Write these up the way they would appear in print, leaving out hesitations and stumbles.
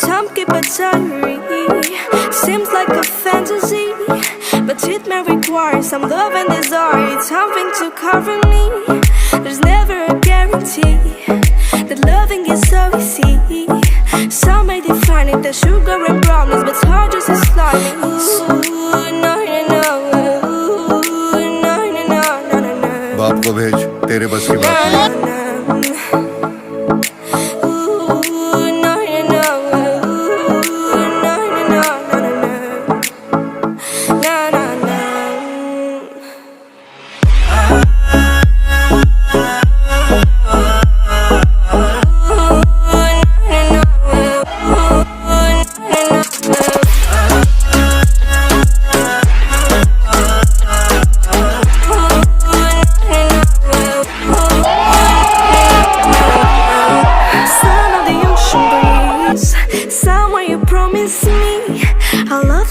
Some keep a diary. Seems like a fantasy, but it may require some love and desire. It's something to cover me. There's never a guarantee that loving is so easy. Some may define it as sugar and brownies, but hard just as slimy. बाप को भेज, तेरे बस की बात नहीं।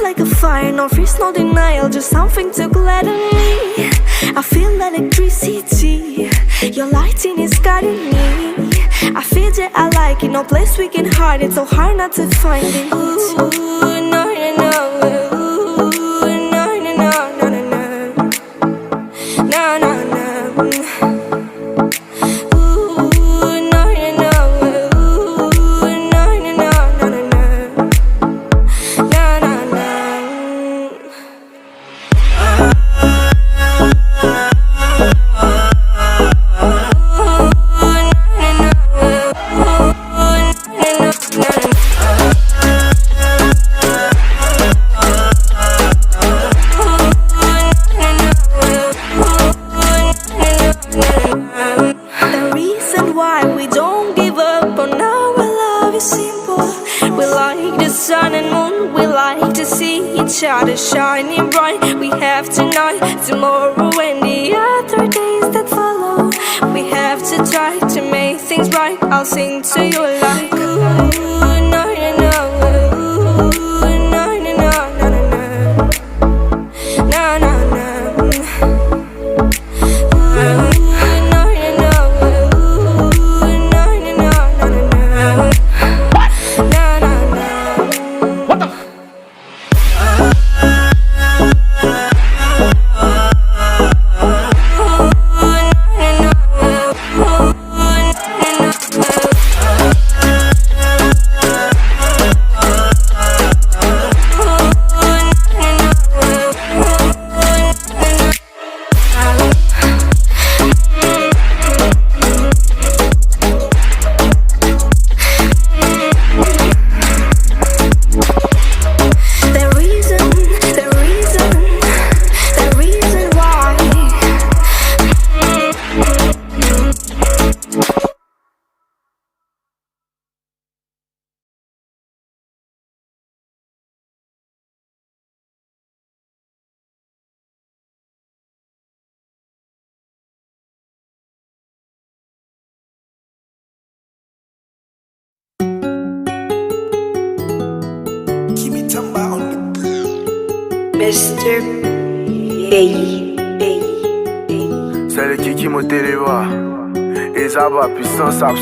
Like a fire, no freeze, no denial, just something to gladden me. I feel electricity, your lighting is guiding me. I feel that I like it, no place we can hide it, so hard not to find it. Ooh, no, no, no, ooh, no, no, no, no, no, no, no, no. Sun and moon, we like to see each other shining bright. We have tonight, tomorrow and the other days that follow. We have to try to make things right. I'll sing to you like ooh, no, no, no, ooh, no, no, no, no, no, no, no, no. Mr. C'est le Kiki Moteleva. Et ça va puissance absolue.